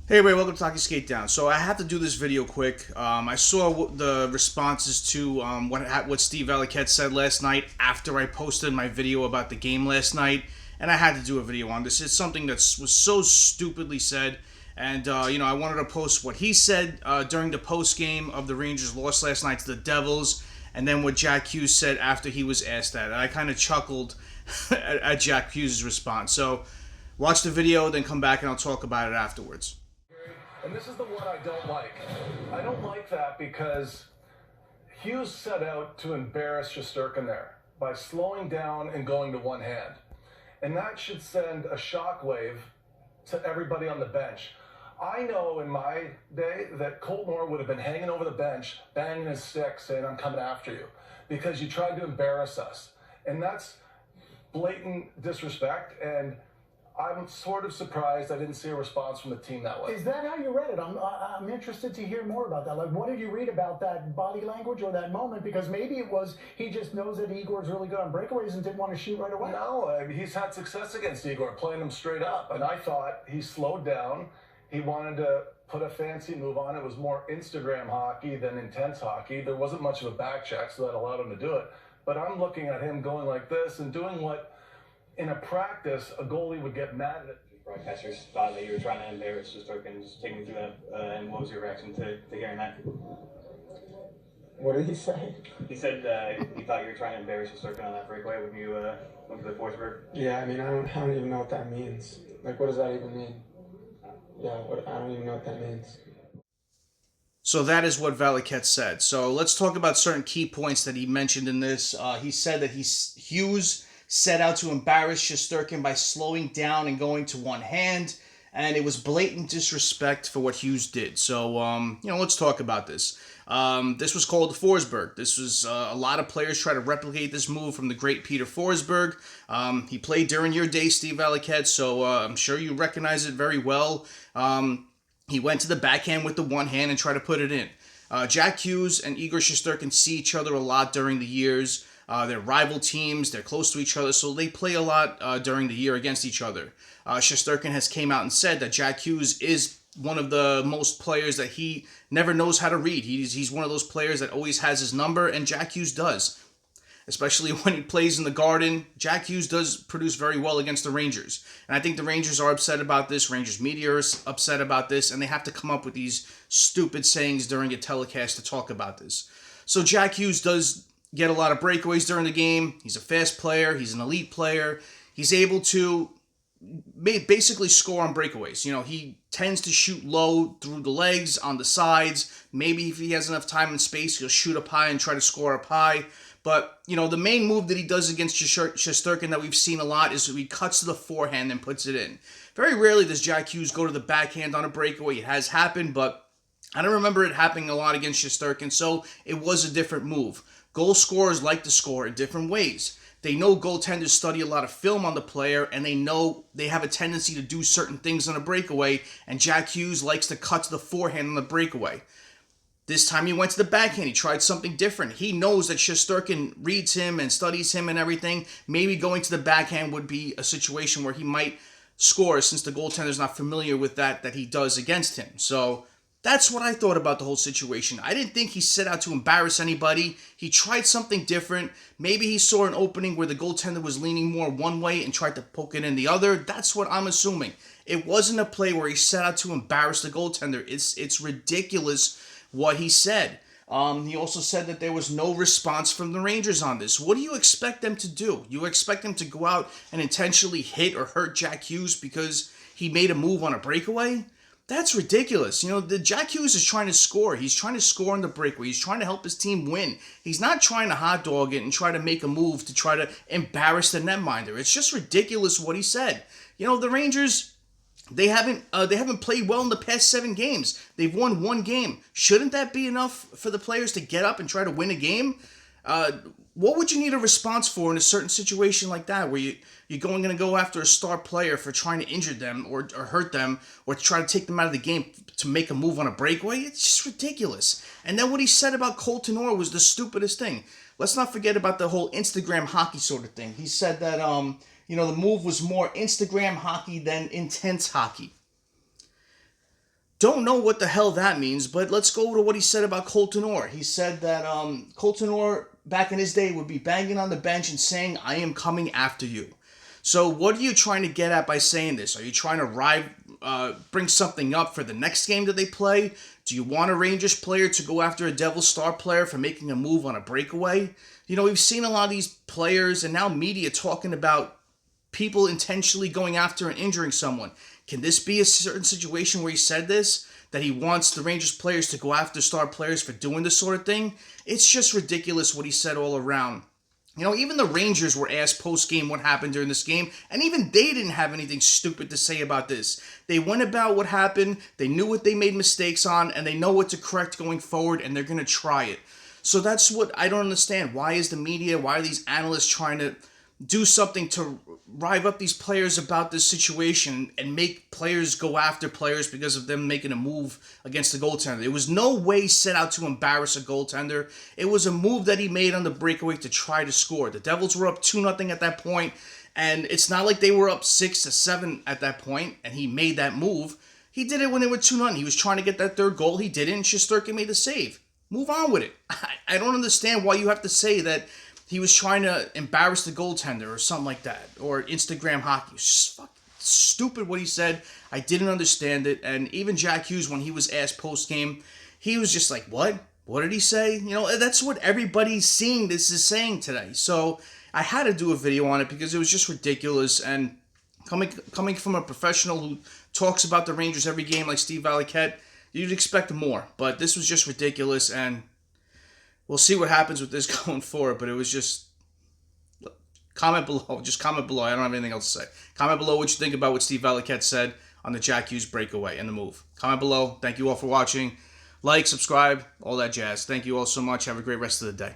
Hey everybody, welcome to Talking Skate Down. So I have to do this video quick. I saw the responses to what Steve Valiquette said last night after I posted my video about the game last night, and I had to do a video on this. It's something that was so stupidly said, and I wanted to post what he said during the post game of the Rangers loss last night to the Devils, and then what Jack Hughes said after he was asked that. And I kind of chuckled at Jack Hughes' response. So watch the video, then come back and I'll talk about it afterwards. And this is the one I don't like. I don't like that because Hughes set out to embarrass Shesterkin there by slowing down and going to one hand. And that should send a shockwave to everybody on the bench. I know in my day that Colt Moore would have been hanging over the bench, banging his stick, saying, "I'm coming after you," because you tried to embarrass us. And that's blatant disrespect. And I'm sort of surprised I didn't see a response from the team that way. Is that how you read it? I'm interested to hear more about that. Like, what did you read about that body language or that moment? Because maybe it was he just knows that Igor's really good on breakaways and didn't want to shoot right away. No, he's had success against Igor, playing him straight up. And I thought he slowed down. He wanted to put a fancy move on. It was more Instagram hockey than intense hockey. There wasn't much of a back check, so that allowed him to do it. But I'm looking at him going like this and doing what in a practice a goalie would get mad at. Broadcasters thought that you were trying to embarrass Shesterkin. Just take me through that, and what was your reaction to hearing that? What did he say? He said he thought you were trying to embarrass Shesterkin on that breakaway when you went to the Forsberg. Yeah, I mean, I don't even know what that means. Like, what does that even mean? Yeah, I don't even know what that means. So that is what Valiquette said. So let's talk about certain key points that he mentioned in this. He said that Hughes set out to embarrass Shesterkin by slowing down and going to one hand, and it was blatant disrespect for what Hughes did. So, let's talk about this. This was called the Forsberg. This was a lot of players try to replicate this move from the great Peter Forsberg. He played during your day, Steve Valiquette, so I'm sure you recognize it very well. He went to the backhand with the one hand and tried to put it in. Jack Hughes and Igor Shesterkin see each other a lot during the years. They're rival teams. They're close to each other, so they play a lot during the year against each other. Shesterkin has came out and said that Jack Hughes is one of the most players that he never knows how to read. He's one of those players that always has his number, and Jack Hughes does. Especially when he plays in the Garden, Jack Hughes does produce very well against the Rangers. And I think the Rangers are upset about this. Rangers media is upset about this, and they have to come up with these stupid sayings during a telecast to talk about this. So Jack Hughes does get a lot of breakaways during the game. He's a fast player. He's an elite player. He's able to basically score on breakaways. He tends to shoot low through the legs, on the sides. Maybe if he has enough time and space, he'll shoot up high and try to score up high. But, the main move that he does against Shesterkin that we've seen a lot is he cuts to the forehand and puts it in. Very rarely does Jack Hughes go to the backhand on a breakaway. It has happened, but I don't remember it happening a lot against Shesterkin, so it was a different move. Goal scorers like to score in different ways. They know goaltenders study a lot of film on the player, and they know they have a tendency to do certain things on a breakaway, and Jack Hughes likes to cut to the forehand on the breakaway. This time he went to the backhand. He tried something different. He knows that Shesterkin reads him and studies him and everything. Maybe going to the backhand would be a situation where he might score, since the goaltender's not familiar with that he does against him. So that's what I thought about the whole situation. I didn't think he set out to embarrass anybody. He tried something different. Maybe he saw an opening where the goaltender was leaning more one way and tried to poke it in the other. That's what I'm assuming. It wasn't a play where he set out to embarrass the goaltender. It's ridiculous what he said. He also said that there was no response from the Rangers on this. What do you expect them to do? You expect them to go out and intentionally hit or hurt Jack Hughes because he made a move on a breakaway? That's ridiculous. The Jack Hughes is trying to score. He's trying to score on the breakaway. He's trying to help his team win. He's not trying to hot dog it and try to make a move to try to embarrass the netminder. It's just ridiculous what he said. The Rangers, they haven't played well in the past 7 games. They've won 1 game. Shouldn't that be enough for the players to get up and try to win a game? What would you need a response for in a certain situation like that, where you're going to go after a star player for trying to injure them or hurt them or to try to take them out of the game to make a move on a breakaway? It's just ridiculous. And then what he said about Colt Moore was the stupidest thing. Let's not forget about the whole Instagram hockey sort of thing. He said that the move was more Instagram hockey than intense hockey. Don't know what the hell that means, but let's go to what he said about Colton Orr. He said that Colton Orr, back in his day, would be banging on the bench and saying, "I am coming after you." So what are you trying to get at by saying this? Are you trying to bring something up for the next game that they play? Do you want a Rangers player to go after a Devils star player for making a move on a breakaway? You know, we've seen a lot of these players and now media talking about people intentionally going after and injuring someone. Can this be a certain situation where he said this? That he wants the Rangers players to go after star players for doing this sort of thing? It's just ridiculous what he said all around. You know, even the Rangers were asked post-game what happened during this game, and even they didn't have anything stupid to say about this. They went about what happened, they knew what they made mistakes on, and they know what to correct going forward, and they're going to try it. So that's what I don't understand. Why is the media, why are these analysts trying to do something to rive up these players about this situation and make players go after players because of them making a move against the goaltender? There was no way set out to embarrass a goaltender. It was a move that he made on the breakaway to try to score. The Devils were up 2-0 at that point, and it's not like they were up 6-7 at that point, and he made that move. He did it when they were 2-0. He was trying to get that third goal. He did it, and Shesterkin made the save. Move on with it. I don't understand why you have to say that he was trying to embarrass the goaltender or something like that. Or Instagram hockey. It's just fucking stupid what he said. I didn't understand it. And even Jack Hughes, when he was asked post-game, he was just like, what? What did he say? You know, that's what everybody's seeing this is saying today. So I had to do a video on it because it was just ridiculous. And coming from a professional who talks about the Rangers every game like Steve Valiquette, you'd expect more. But this was just ridiculous, and we'll see what happens with this going forward, but it was just... Comment below. Just comment below. I don't have anything else to say. Comment below what you think about what Steve Valiquette said on the Jack Hughes breakaway and the move. Comment below. Thank you all for watching. Like, subscribe, all that jazz. Thank you all so much. Have a great rest of the day.